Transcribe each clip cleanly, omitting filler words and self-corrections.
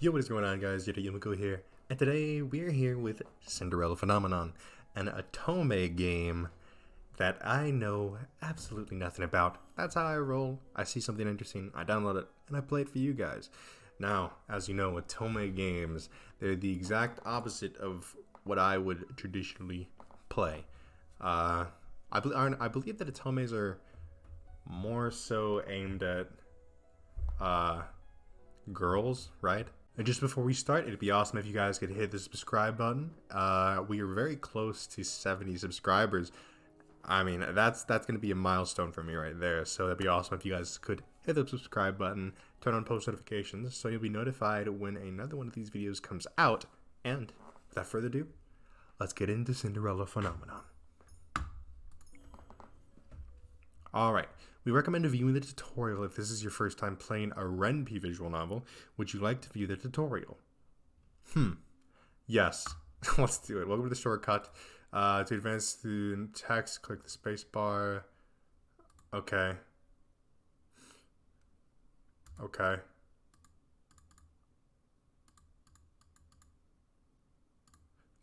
Yo, what is going on, guys? J.Yumeko here, and today we are here with Cinderella Phenomenon, an Otome game that I know absolutely nothing about. That's how I roll. I see something interesting, I download it, and I play it for you guys. Now, as you know, Otome games, they're the exact opposite of what I would traditionally play. I believe that Otomes are more so aimed at girls, right? And just before we start, it'd be awesome if you guys could hit the subscribe button. We are very close to 70 subscribers. I mean, that's going to be a milestone for me right there. So that'd be awesome if you guys could hit the subscribe button, turn on post notifications, so you'll be notified when another one of these videos comes out. And without further ado, let's get into Cinderella Phenomenon. Alright, we recommend viewing the tutorial if this is your first time playing a Ren'Py visual novel. Would you like to view the tutorial? Yes. Let's do it. Welcome to the shortcut. To advance through text, click the space bar. Okay. Okay.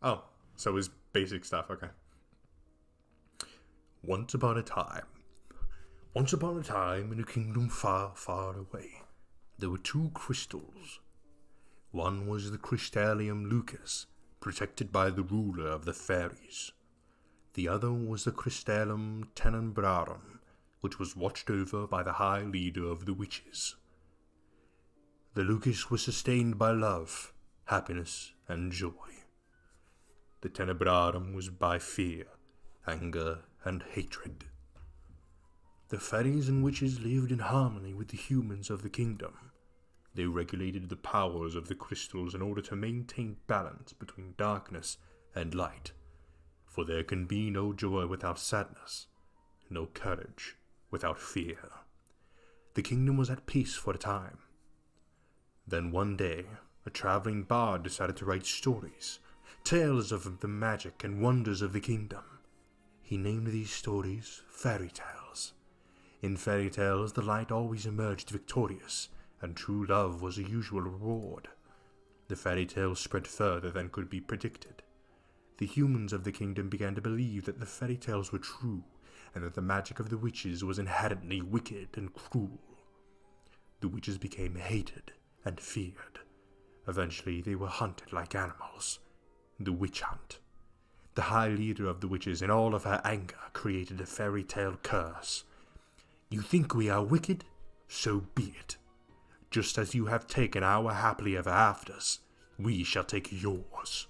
Oh, so it's basic stuff. Okay. Once upon a time, in a kingdom far, far away, there were two crystals. One was the Crystallium Lucas, protected by the ruler of the fairies. The other was the Crystallum Tenebrarum, which was watched over by the high leader of the witches. The Lucas was sustained by love, happiness, and joy. The Tenebrarum was by fear, anger, and hatred. The fairies and witches lived in harmony with the humans of the kingdom. They regulated the powers of the crystals in order to maintain balance between darkness and light. For there can be no joy without sadness, no courage without fear. The kingdom was at peace for a time. Then one day, a traveling bard decided to write stories, tales of the magic and wonders of the kingdom. He named these stories Fairytales. In fairy tales, the light always emerged victorious, and true love was a usual reward. The fairy tales spread further than could be predicted. The humans of the kingdom began to believe that the fairy tales were true, and that the magic of the witches was inherently wicked and cruel. The witches became hated and feared. Eventually, they were hunted like animals. The witch hunt. The high leader of the witches, in all of her anger, created a fairy tale curse. You think we are wicked? So be it. Just as you have taken our happily ever afters, we shall take yours.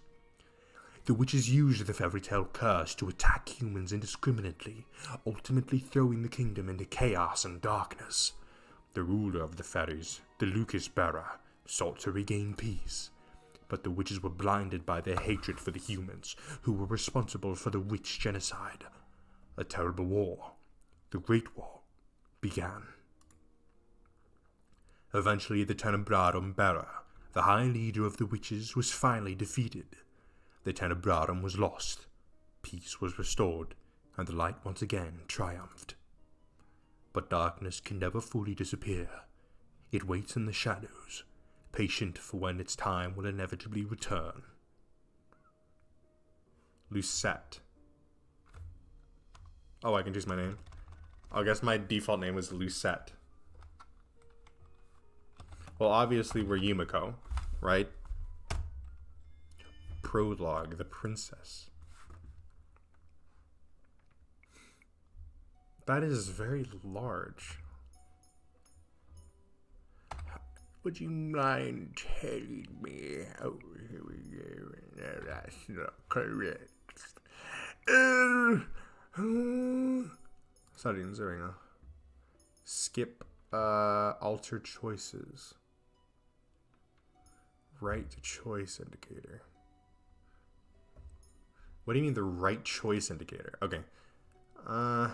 The witches used the fairy tale curse to attack humans indiscriminately, ultimately throwing the kingdom into chaos and darkness. The ruler of the fairies, the Lucas bearer, sought to regain peace, but the witches were blinded by their hatred for the humans, who were responsible for the witch genocide. A terrible war, the Great War, began. Eventually, the Tenebrarum bearer, the high leader of the witches, was finally defeated. The Tenebrarum was lost, peace was restored, and the light once again triumphed. But darkness can never fully disappear. It waits in the shadows, patient for when its time will inevitably return. Lucette. Oh, I can choose my name. I guess my default name was Lucette. Well, obviously we're Yumeko, right? Prologue, the princess. That is very large. Would you mind telling me? Oh, here we go. No, that's not correct. Settings, there we go. Skip, alter choices. Right choice indicator. What do you mean the right choice indicator? Okay. I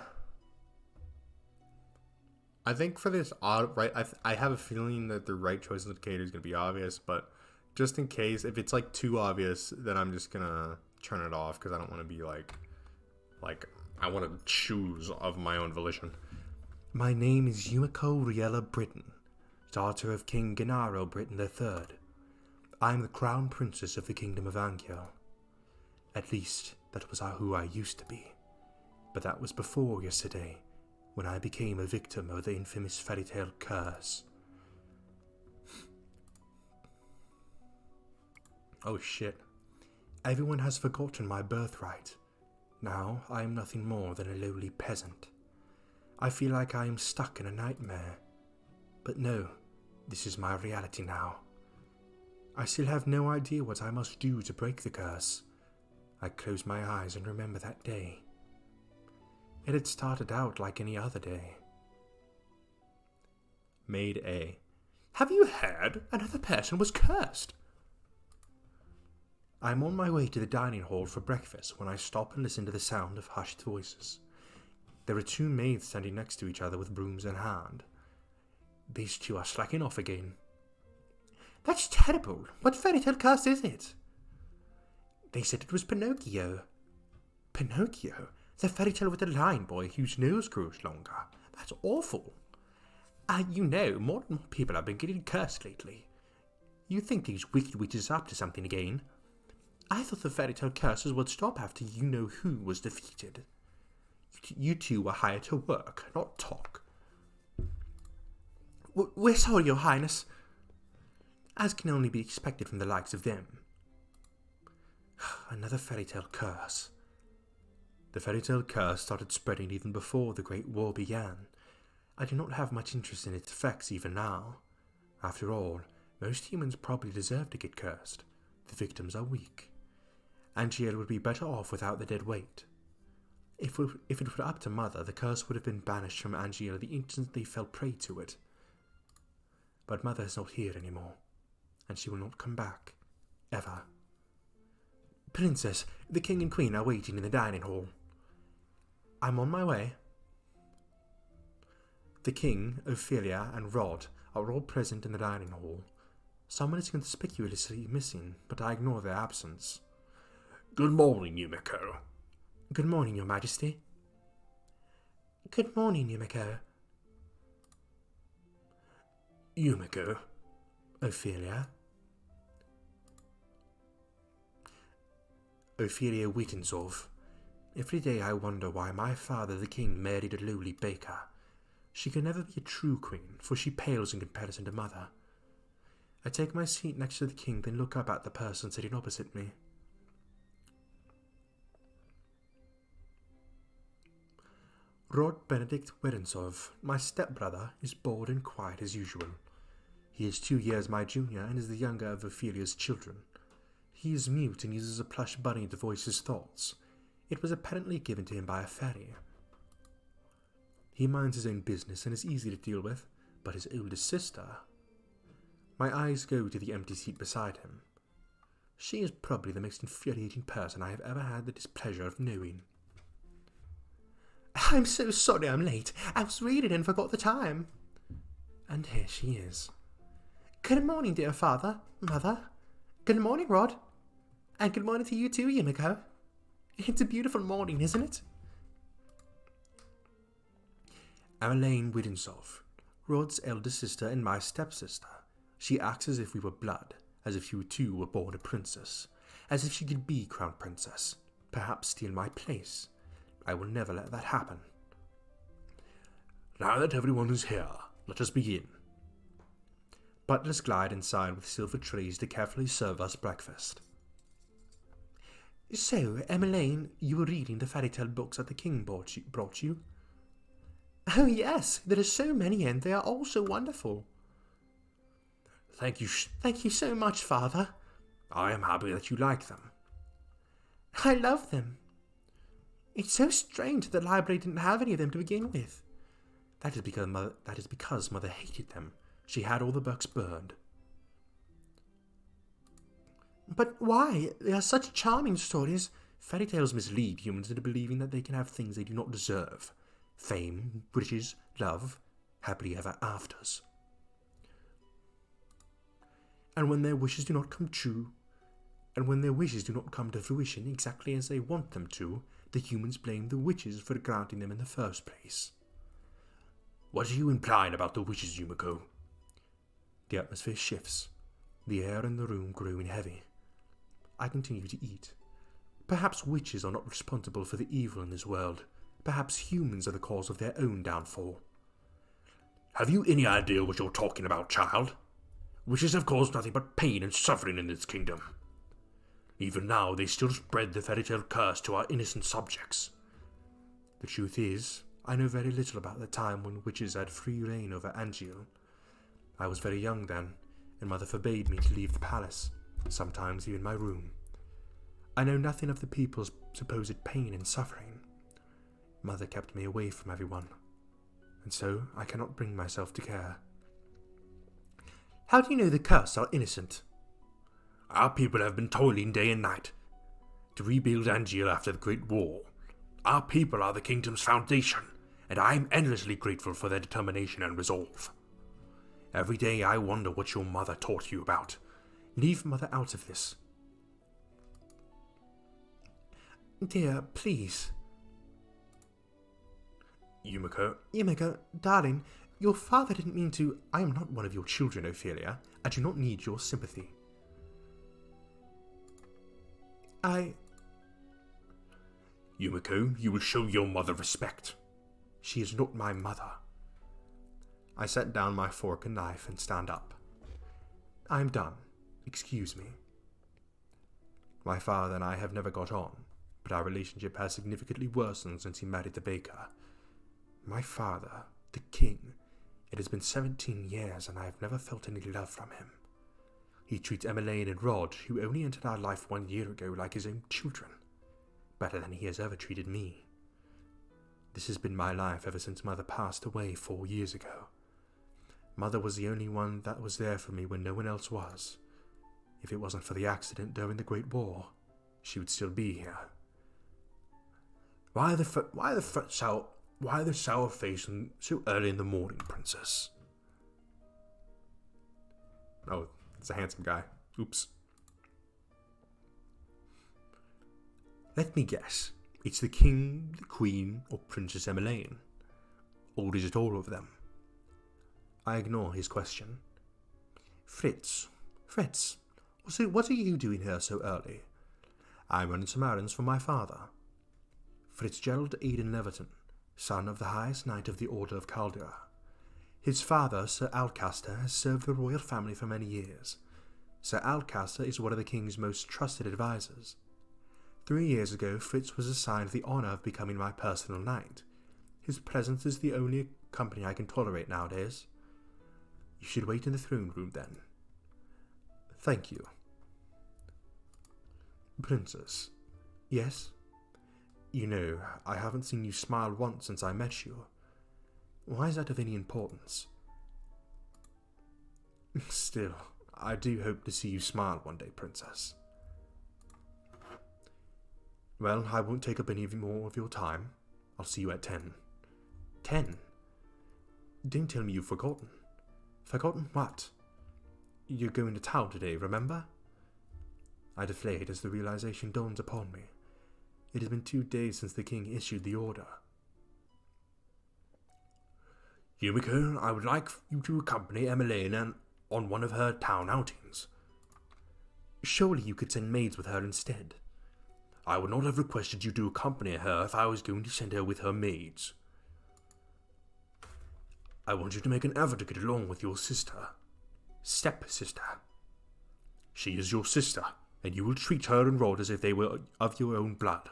think for this right, I have a feeling that the right choice indicator is going to be obvious, but just in case, if it's like too obvious, then I'm just going to turn it off because I don't want to be like I want to choose of my own volition. My name is Yumeko Riella Britton, daughter of King Gennaro Britton III. I am the crown princess of the kingdom of Angel. At least, that was who I used to be. But that was before yesterday, when I became a victim of the infamous fairytale curse. Oh shit. Everyone has forgotten my birthright. Now I am nothing more than a lowly peasant. I feel like I am stuck in a nightmare. But no, this is my reality now. I still have no idea what I must do to break the curse. I close my eyes and remember that day. It had started out like any other day. Maid A. Have you heard? Another person was cursed. I am on my way to the dining hall for breakfast when I stop and listen to the sound of hushed voices. There are two maids standing next to each other with brooms in hand. These two are slacking off again. That's terrible. What fairytale curse is it? They said it was Pinocchio. Pinocchio? The fairytale with the lion boy whose nose grows longer. That's awful. You know, more and more people have been getting cursed lately. You think these wicked witches are up to something again? I thought the fairytale curses would stop after you-know-who was defeated. You two were hired to work, not talk. We're sorry, Your Highness. As can only be expected from the likes of them. Another fairytale curse. The fairytale curse started spreading even before the Great War began. I do not have much interest in its effects even now. After all, most humans probably deserve to get cursed. The victims are weak. Angel would be better off without the dead weight. If it were up to Mother, the curse would have been banished from Angel the instant they fell prey to it. But Mother is not here anymore, and she will not come back. Ever. Princess, the King and Queen are waiting in the dining hall. I'm on my way. The King, Ophelia, and Rod are all present in the dining hall. Someone is conspicuously missing, but I ignore their absence. Good morning, Yumeko. Good morning, Your Majesty. Good morning, Yumeko. Yumeko. Ophelia. Ophelia Wittensov. Every day I wonder why my father, the king, married a lowly baker. She can never be a true queen, for she pales in comparison to Mother. I take my seat next to the king, then look up at the person sitting opposite me. Rod Benedict Werensov, my stepbrother, is bored and quiet as usual. He is 2 years my junior and is the younger of Ophelia's children. He is mute and uses a plush bunny to voice his thoughts. It was apparently given to him by a fairy. He minds his own business and is easy to deal with, but his oldest sister... My eyes go to the empty seat beside him. She is probably the most infuriating person I have ever had the displeasure of knowing. I'm so sorry I'm late. I was reading and forgot the time. And here she is. Good morning, dear father, mother. Good morning, Rod. And good morning to you too, Yumeko. It's a beautiful morning, isn't it? Elaine Wittensov, Rod's elder sister and my stepsister. She acts as if we were blood, as if you two were born a princess, as if she could be crown princess, perhaps steal my place. I will never let that happen. Now that everyone is here, let us begin. Butlers glide inside with silver trays to carefully serve us breakfast. So, Emmeline, you were reading the fairy tale books that the king brought you? Oh yes, there are so many and they are all so wonderful. Thank you so much, Father. I am happy that you like them. I love them. It's so strange that the library didn't have any of them to begin with. That is because Mother hated them. She had all the books burned. But why? They are such charming stories. Fairy tales mislead humans into believing that they can have things they do not deserve. Fame, riches, love, happily ever afters. And when their wishes do not come true, and when their wishes do not come to fruition exactly as they want them to, the humans blame the witches for granting them in the first place. What are you implying about the witches, Yumeko? The atmosphere shifts. The air in the room growing heavy. I continued to eat. Perhaps witches are not responsible for the evil in this world. Perhaps humans are the cause of their own downfall. Have you any idea what you're talking about, child? Witches have caused nothing but pain and suffering in this kingdom. Even now, they still spread the fairy tale curse to our innocent subjects. The truth is, I know very little about the time when witches had free reign over Angiel. I was very young then, and Mother forbade me to leave the palace, sometimes even my room. I know nothing of the people's supposed pain and suffering. Mother kept me away from everyone, and so I cannot bring myself to care. How do you know the cursed are innocent? Our people have been toiling day and night to rebuild Angiel after the Great War. Our people are the kingdom's foundation, and I am endlessly grateful for their determination and resolve. Every day I wonder what your mother taught you about. Leave Mother out of this. Dear, please. Yumeko, darling, your father didn't mean to. I am not one of your children, Ophelia. I do not need your sympathy. Yumeko, you will show your mother respect. She is not my mother. I set down my fork and knife and stand up. I am done. Excuse me. My father and I have never got on, but our relationship has significantly worsened since he married the baker. My father, the king, it has been 17 years and I have never felt any love from him. He treats Emmeline and Rod, who only entered our life 1 year ago, like his own children, better than he has ever treated me. This has been my life ever since Mother passed away 4 years ago. Mother was the only one that was there for me when no one else was. If it wasn't for the accident during the Great War, she would still be here. Why the sour face so early in the morning, Princess? Oh, it's a handsome guy. Oops. Let me guess. It's the King, the Queen, or Princess Emmeline. Or is it all of them? I ignore his question. Fritz, what are you doing here so early? I'm running some errands for my father. Fitzgerald Aidan Leverton, son of the highest knight of the Order of Caldera. His father, Sir Alcaster, has served the royal family for many years. Sir Alcaster is one of the king's most trusted advisors. 3 years ago, Fritz was assigned the honour of becoming my personal knight. His presence is the only company I can tolerate nowadays. You should wait in the throne room, then. Thank you. Princess. Yes? You know, I haven't seen you smile once since I met you. Why is that of any importance? Still, I do hope to see you smile one day, Princess. Well, I won't take up any more of your time. I'll see you at 10. 10? Don't tell me you've forgotten. Forgotten what? You're going to town today, remember? I deflate as the realization dawns upon me. It has been 2 days since the king issued the order. Yumeko, I would like you to accompany Emmeline on one of her town outings. Surely you could send maids with her instead. I would not have requested you to accompany her if I was going to send her with her maids. I want you to make an effort to get along with your sister. Step-sister. She is your sister, and you will treat her and Rod as if they were of your own blood.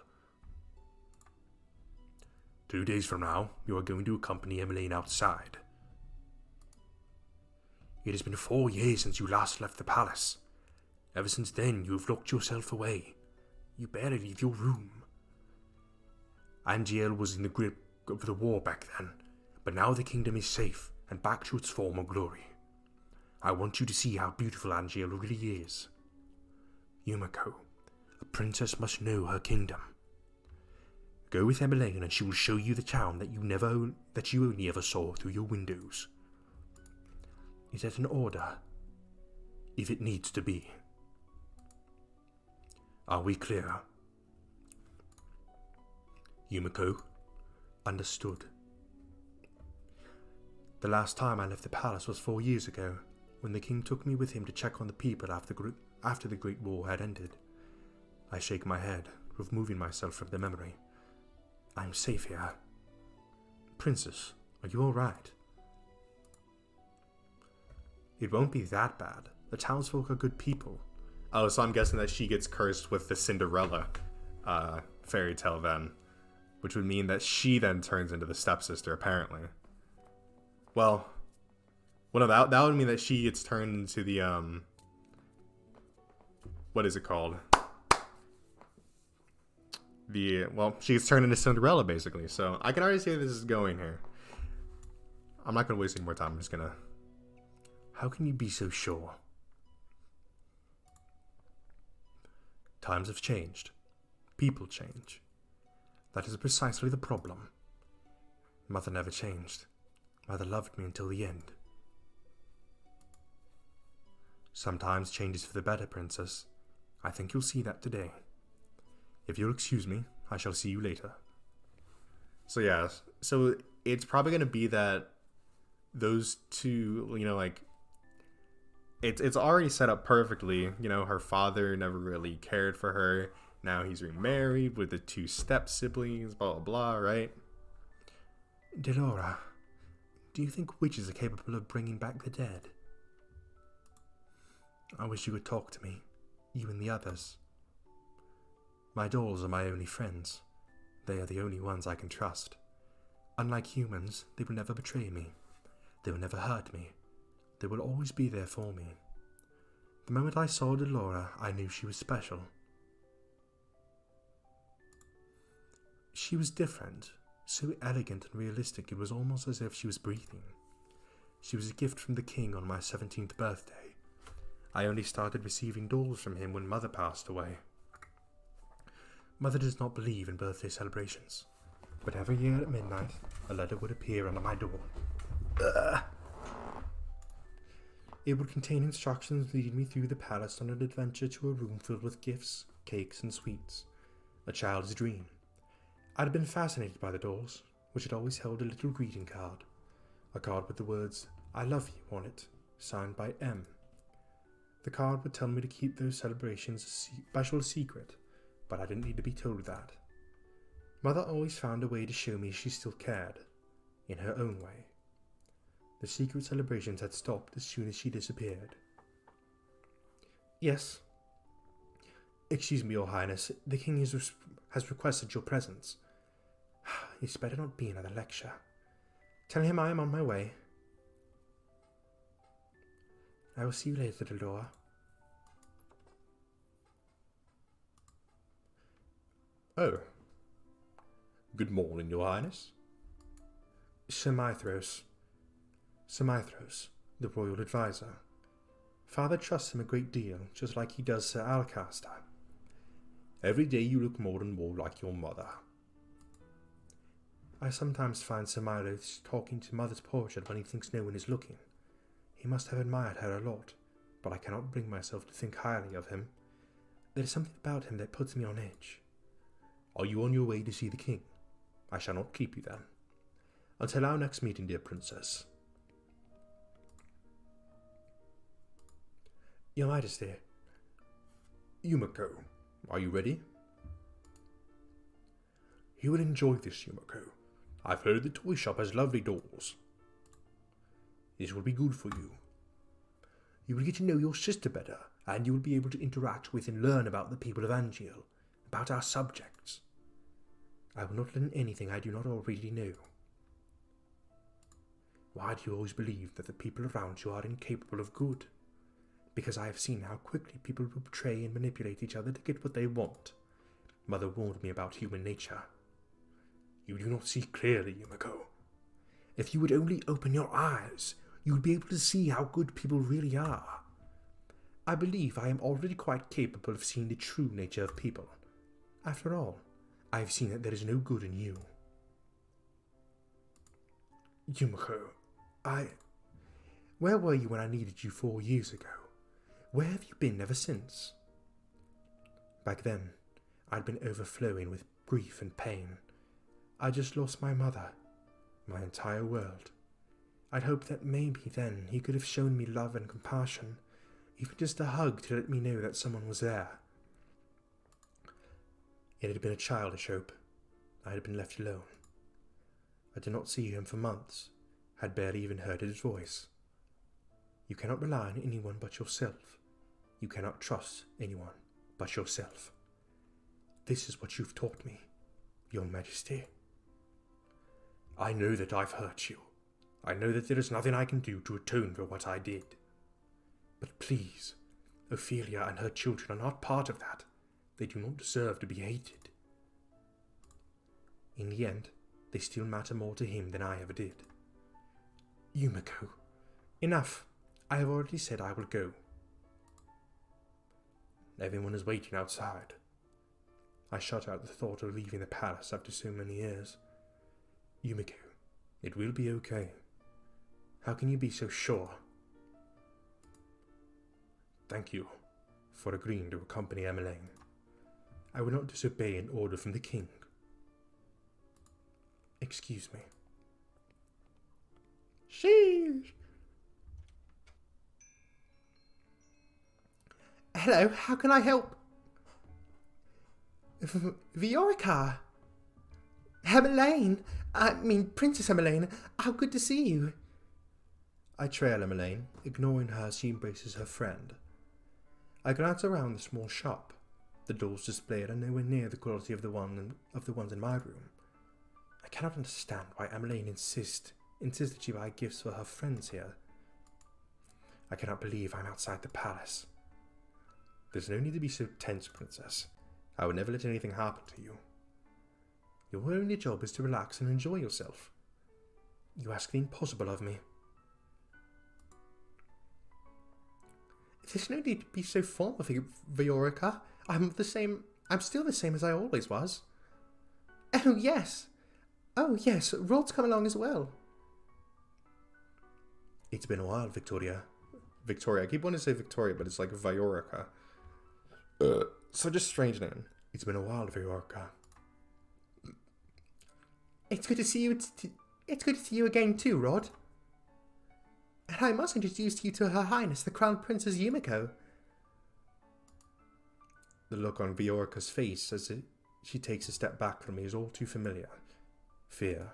2 days from now, you are going to accompany Emmeline outside. It has been 4 years since you last left the palace. Ever since then, you have locked yourself away. You barely leave your room. Angiel was in the grip of the war back then, but now the kingdom is safe and back to its former glory. I want you to see how beautiful Angiel really is. Yumeko, a princess must know her kingdom. Go with Emmeline and she will show you the town that you only ever saw through your windows. Is that an order? If it needs to be. Are we clear? Yumeko, understood. The last time I left the palace was 4 years ago. when the king took me with him to check on the people after the Great War had ended. I shake my head, removing myself from the memory. I'm safe here. Princess, are you alright? It won't be that bad. The townsfolk are good people. Oh, so I'm guessing that she gets cursed with the Cinderella fairy tale then. Which would mean that she then turns into the stepsister, apparently. Well, no, that would mean that she gets turned into the, what is it called? She gets turned into Cinderella, basically. So, I can already see where this is going here. I'm not going to waste any more time. I'm just going to... How can you be so sure? Times have changed. People change. That is precisely the problem. Mother never changed. Mother loved me until the end. Sometimes change is for the better, Princess. I think you'll see that today. If you'll excuse me, I shall see you later. So yeah, so it's probably going to be that those two, it's already set up perfectly. Her father never really cared for her. Now he's remarried with the two step-siblings, blah, blah, blah, right? Delora, do you think witches are capable of bringing back the dead? I wish you would talk to me, you and the others. My dolls are my only friends. They are the only ones I can trust. Unlike humans, they will never betray me. They will never hurt me. They will always be there for me. The moment I saw Delora, I knew she was special. She was different, so elegant and realistic it was almost as if she was breathing. She was a gift from the king on my 17th birthday. I only started receiving dolls from him when Mother passed away. Mother does not believe in birthday celebrations, but every year at midnight, a letter would appear under my door. It would contain instructions leading me through the palace on an adventure to a room filled with gifts, cakes, and sweets. A child's dream. I'd been fascinated by the dolls, which had always held a little greeting card. A card with the words, "I love you" on it, signed by M. The card would tell me to keep those celebrations a special secret, but I didn't need to be told that. Mother always found a way to show me she still cared, in her own way. The secret celebrations had stopped as soon as she disappeared. Yes. Excuse me, Your Highness, the King has requested your presence. It's better not be another lecture. Tell him I am on my way. I will see you later, Delora. Oh. Good morning, Your Highness. Sir Mithros, the royal advisor. Father trusts him a great deal, just like he does Sir Alcaster. Every day you look more and more like your mother. I sometimes find Sir Mithros talking to Mother's portrait when he thinks no one is looking. He must have admired her a lot, but I cannot bring myself to think highly of him. There is something about him that puts me on edge. Are you on your way to see the king? I shall not keep you then. Until our next meeting, dear princess. Your Majesty. Yumeko, are you ready? You will enjoy this, Yumeko. I've heard the toy shop has lovely dolls. This will be good for you. You will get to know your sister better, and you will be able to interact with and learn about the people of Angiel, about our subjects. I will not learn anything I do not already know. Why do you always believe that the people around you are incapable of good? Because I have seen how quickly people will betray and manipulate each other to get what they want. Mother warned me about human nature. You do not see clearly, Yumeko. If you would only open your eyes, you would be able to see how good people really are. I believe I am already quite capable of seeing the true nature of people. After all, I have seen that there is no good in you. Yumeko, Where were you when I needed you 4 years ago? Where have you been ever since? Back then, I'd been overflowing with grief and pain. I just lost my mother, my entire world. I'd hoped that maybe then he could have shown me love and compassion, even just a hug to let me know that someone was there. It had been a childish hope. I had been left alone. I did not see him for months, had barely even heard his voice. You cannot rely on anyone but yourself. You cannot trust anyone but yourself. This is what you've taught me, Your Majesty. I know that I've hurt you. I know that there is nothing I can do to atone for what I did. But please, Ophelia and her children are not part of that. They do not deserve to be hated. In the end, they still matter more to him than I ever did. Yumeko, enough. I have already said I will go. Everyone is waiting outside. I shut out the thought of leaving the palace after so many years. Yumeko, it will be okay. How can you be so sure? Thank you for agreeing to accompany Emmeline. I will not disobey an order from the king. Excuse me. Sheesh. Hello, how can I help? Viorica. Emmeline. Princess Emmeline. How good to see you. I trail Emmeline, ignoring her as she embraces her friend. I glance around the small shop. The dolls displayed are nowhere near the quality of the ones in my room. I cannot understand why Emmeline insists that she buy gifts for her friends here. I cannot believe I'm outside the palace. There's no need to be so tense, Princess. I would never let anything happen to you. Your only job is to relax and enjoy yourself. You ask the impossible of me. There's no need to be so formal, Viorica. I'm still the same as I always was. Oh, yes. Rod's come along as well. It's been a while, Victoria. I keep wanting to say Victoria, but it's like Viorica. Such a strange name. It's been a while, Viorica. It's good to see you. It's good to see you again too, Rod. And I must introduce you to Her Highness, the Crown Princess Yumeko. The look on Viorica's face as she takes a step back from me is all too familiar. Fear.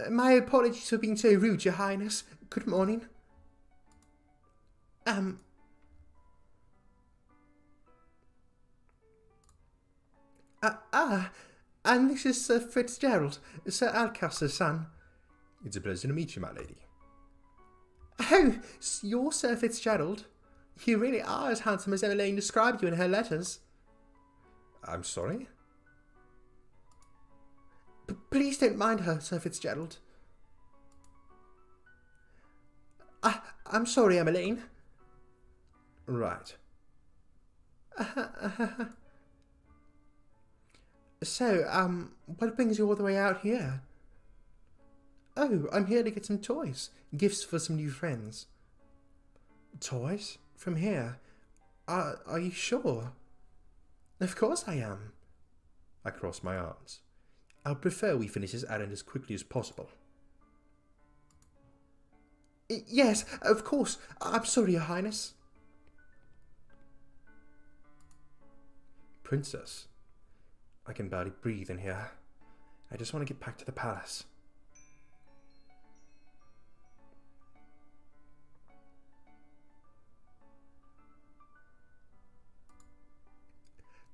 My apologies for being so rude, Your Highness. Good morning. And this is Sir Fitzgerald, Sir Alcaster's son. It's a pleasure to meet you, my lady. Oh, you're Sir Fitzgerald? You really are as handsome as Emmeline described you in her letters. I'm sorry? Please don't mind her, Sir Fitzgerald. I'm sorry, Emmeline. Right. So, what brings you all the way out here? Oh, I'm here to get some toys. Gifts for some new friends. Toys? From here? Are you sure? Of course I am. I cross my arms. I'd prefer we finish this errand as quickly as possible. Yes, of course. I'm sorry, Your Highness. Princess, I can barely breathe in here. I just want to get back to the palace.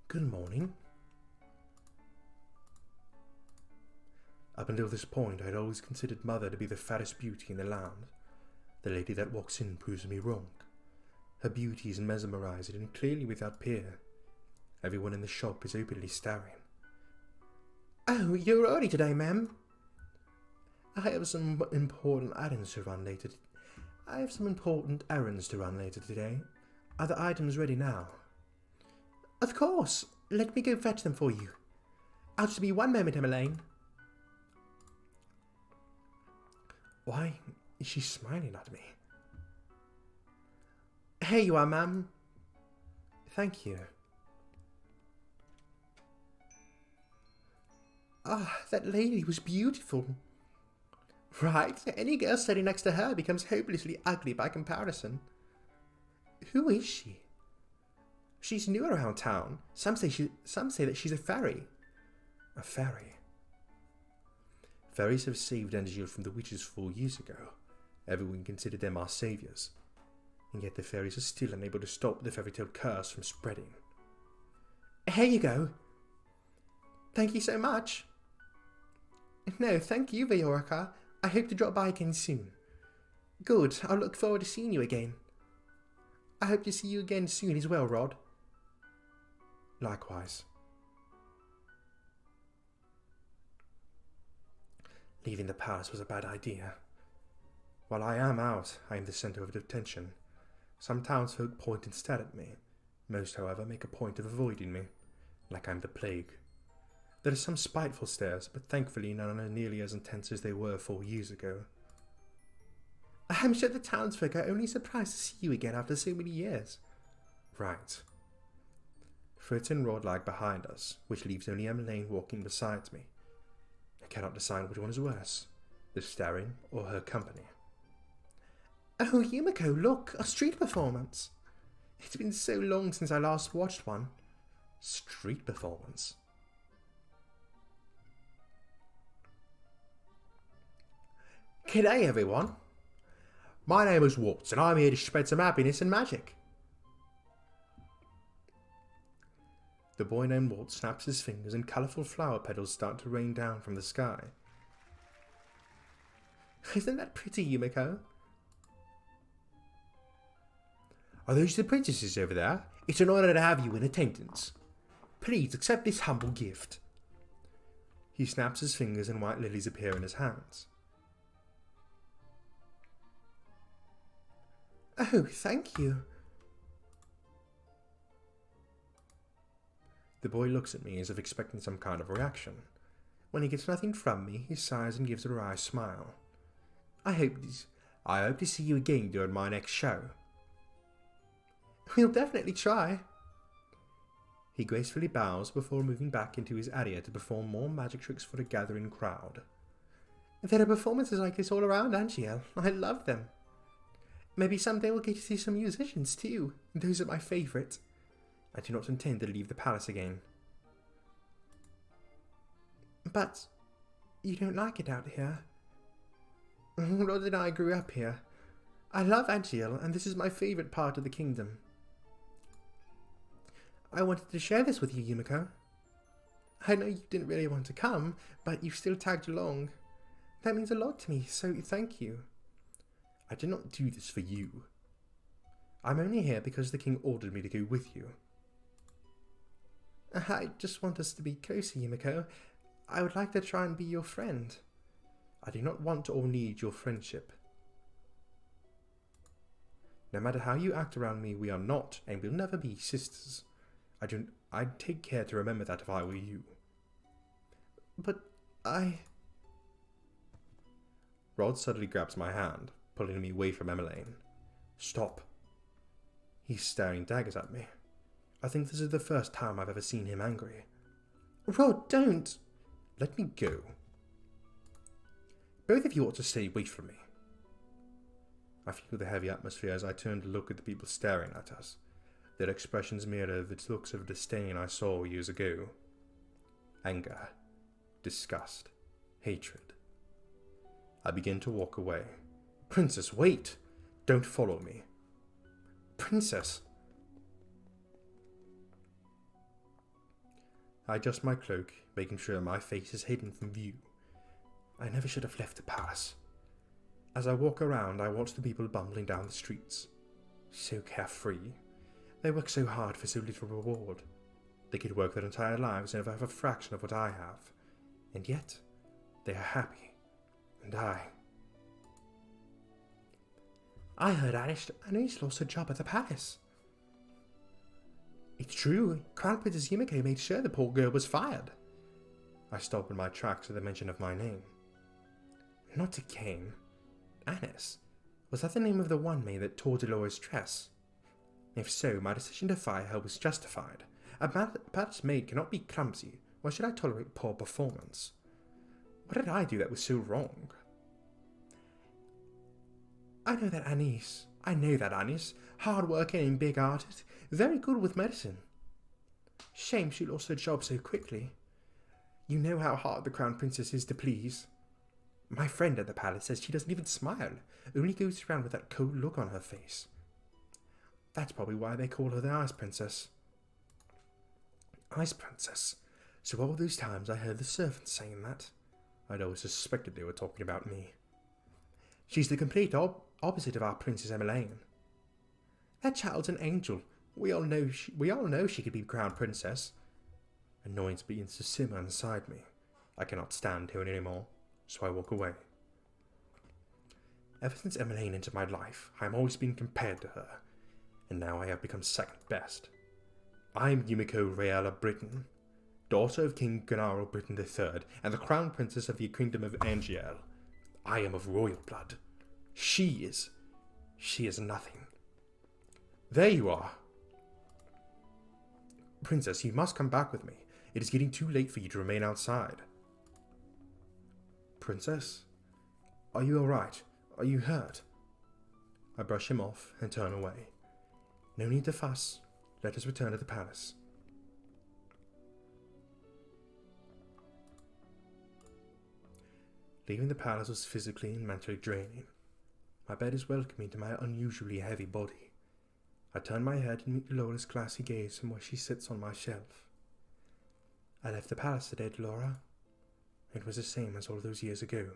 Good morning. Up until this point, I had always considered Mother to be the fattest beauty in the land. The lady that walks in proves me wrong. Her beauty is mesmerizing and clearly without peer. Everyone in the shop is openly staring. Oh, you're early today, ma'am. I have some important errands to run later today. Are the items ready now? Of course. Let me go fetch them for you. I'll just be one moment, Emmeline. Why is she smiling at me? Here you are, ma'am. Thank you. That lady was beautiful. Right? Any girl standing next to her becomes hopelessly ugly by comparison. Who is she? She's new around town. Some say that she's a fairy. A fairy? Fairies have saved Angel from the witches 4 years ago. Everyone considered them our saviours. And yet the fairies are still unable to stop the fairy tale curse from spreading. Here you go. Thank you so much. No, thank you, Veorica. I hope to drop by again soon. Good, I'll look forward to seeing you again. I hope to see you again soon as well, Rod. Likewise. Leaving the palace was a bad idea. While I am out, I am the centre of attention. Some townsfolk point instead at me. Most, however, make a point of avoiding me, like I'm the plague. There are some spiteful stares, but thankfully none are nearly as intense as they were 4 years ago. I'm sure the townsfolk are only surprised to see you again after so many years. Right. Fritz and Rod lag behind us, which leaves only Emmeline walking beside me. I cannot decide which one is worse, the staring or her company. Oh, Yumeko, look, a street performance. It's been so long since I last watched one. Street performance? G'day, everyone. My name is Waltz, and I'm here to spread some happiness and magic. The boy named Walt snaps his fingers and colourful flower petals start to rain down from the sky. Isn't that pretty, Yumeko? Are those the princesses over there? It's an honour to have you in attendance. Please accept this humble gift. He snaps his fingers and white lilies appear in his hands. Oh, thank you. The boy looks at me as if expecting some kind of reaction. When he gets nothing from me, he sighs and gives a wry smile. I hope to see you again during my next show. We'll definitely try. He gracefully bows before moving back into his area to perform more magic tricks for the gathering crowd. There are performances like this all around Angiel. I love them. Maybe someday we'll get to see some musicians too. Those are my favourite. I do not intend to leave the palace again. But you don't like it out here? Rod and I grew up here. I love Angiel, and this is my favourite part of the kingdom. I wanted to share this with you, Yumeko. I know you didn't really want to come, but you still tagged along. That means a lot to me, so thank you. I did not do this for you. I'm only here because the king ordered me to go with you. I just want us to be closer, Yumeko. I would like to try and be your friend. I do not want or need your friendship. No matter how you act around me, we are not and will never be sisters. I'd take care to remember that if I were you. But Rod suddenly grabs my hand, pulling me away from Emmeline. Stop. He's staring daggers at me. I think this is the first time I've ever seen him angry. Rod, don't! Let me go. Both of you ought to stay away from me. I feel the heavy atmosphere as I turn to look at the people staring at us. Their expressions mirror the looks of disdain I saw years ago. Anger, disgust, hatred. I begin to walk away. Princess, wait! Don't follow me. Princess! I adjust my cloak, making sure my face is hidden from view. I never should have left the palace. As I walk around, I watch the people bumbling down the streets. So carefree. They work so hard for so little reward. They could work their entire lives and never have a fraction of what I have. And yet, they are happy. And I heard Anish lost her job at the palace. It's true. Crown Princess Yumeko made sure the poor girl was fired. I stop in my tracks at the mention of my name. Not again. Anis. Was that the name of the one maid that tore Dolores' dress? If so, my decision to fire her was justified. A palace maid cannot be clumsy. Why should I tolerate poor performance? What did I do that was so wrong? I know that Annie's hard-working and big-hearted, very good with medicine. Shame she lost her job so quickly. You know how hard the Crown Princess is to please. My friend at the palace says she doesn't even smile, only goes around with that cold look on her face. That's probably why they call her the Ice Princess. Ice Princess? So all those times I heard the servants saying that, I'd always suspected they were talking about me. She's the complete opposite of our Princess Emmeline. That child's an angel. We all know she could be Crown Princess. Annoyance begins to simmer inside me. I cannot stand hearing anymore, so I walk away. Ever since Emmeline entered my life, I am always being compared to her, and now I have become second best. I am Yumeko Real of Britain, daughter of King Gennaro Britain III, and the Crown Princess of the Kingdom of Angiel. I am of royal blood. She is nothing. There you are. Princess, you must come back with me. It is getting too late for you to remain outside. Princess? Are you alright? Are you hurt? I brush him off and turn away. No need to fuss. Let us return to the palace. Leaving the palace was physically and mentally draining. My bed is welcoming to my unusually heavy body. I turn my head and meet Laura's glassy gaze from where she sits on my shelf. I left the palace today, Laura. It was the same as all those years ago.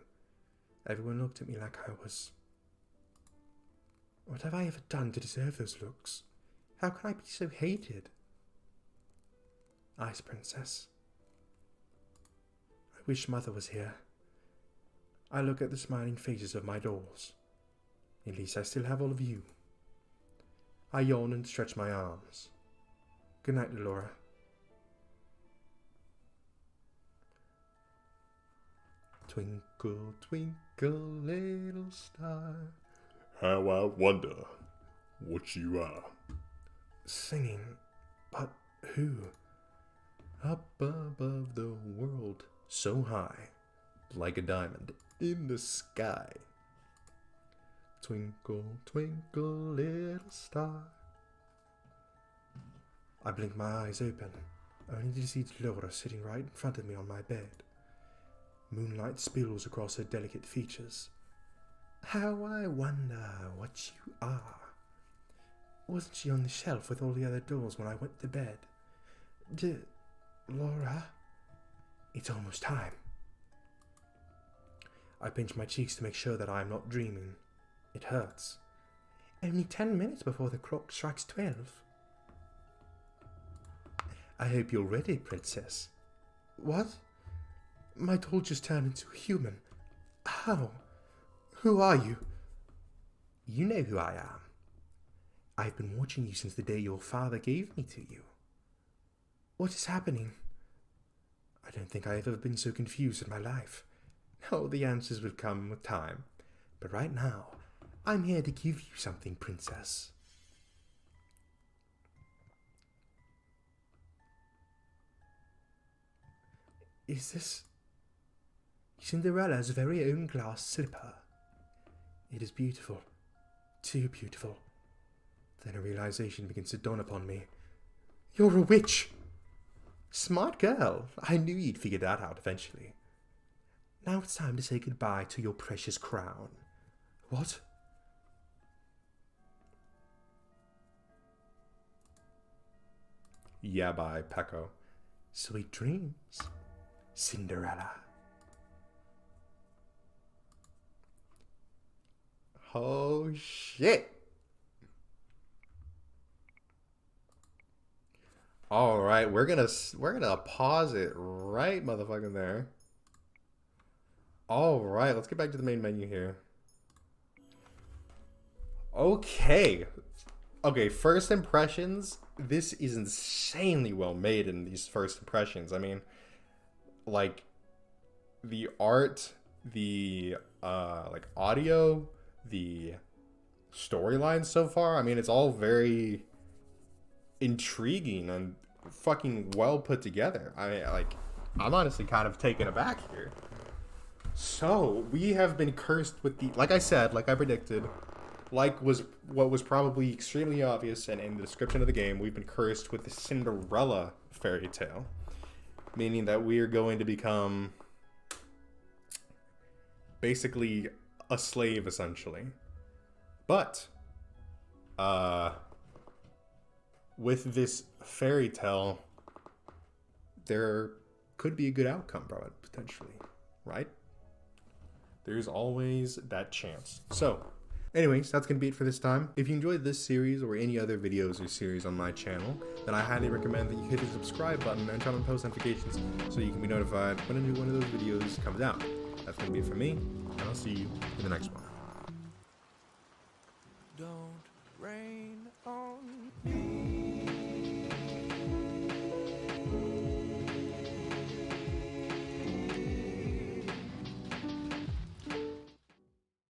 Everyone looked at me like I was... What have I ever done to deserve those looks? How can I be so hated? Ice Princess. I wish Mother was here. I look at the smiling faces of my dolls. At least I still have all of you. I yawn and stretch my arms. Good night, Laura. Twinkle, twinkle, little star. How I wonder what you are. Singing, but who? Up above the world, so high, like a diamond in the sky. Twinkle, twinkle, little star. I blink my eyes open, only to see Laura sitting right in front of me on my bed. Moonlight spills across her delicate features. How I wonder what you are. Wasn't she on the shelf with all the other dolls when I went to bed? Laura? It's almost time. I pinch my cheeks to make sure that I am not dreaming. It hurts. Only 10 minutes before the clock strikes 12. I hope you're ready, Princess. What? My doll just turned into a human. How? Who are you? You know who I am. I've been watching you since the day your father gave me to you. What is happening? I don't think I've ever been so confused in my life. Oh, the answers will come with time. But right now, I'm here to give you something, Princess. Is this Cinderella's very own glass slipper? It is beautiful. Too beautiful. Then a realization begins to dawn upon me. You're a witch! Smart girl. I knew you'd figure that out eventually. Now it's time to say goodbye to your precious crown. What? Yeah, bye, Paco. Sweet dreams, Cinderella. Oh, shit. All right, we're gonna pause it right motherfucking there. All right, let's get back to the main menu here. Okay, first impressions. This is insanely well made in these first impressions. I mean, like the art, the like audio, the storyline so far. I mean, it's all very intriguing and fucking well put together. I'm honestly kind of taken aback here. So we have been cursed with the, like I predicted, like what was probably extremely obvious and in the description of the game, we've been cursed with the Cinderella fairy tale, meaning that we are going to become basically a slave, essentially. But with this fairy tale, there could be a good outcome from it, potentially, right? There's always that chance. So, anyways, that's going to be it for this time. If you enjoyed this series or any other videos or series on my channel, then I highly recommend that you hit the subscribe button and turn on post notifications so you can be notified when a new one of those videos comes out. That's going to be it for me, and I'll see you in the next one. Don't rain on me.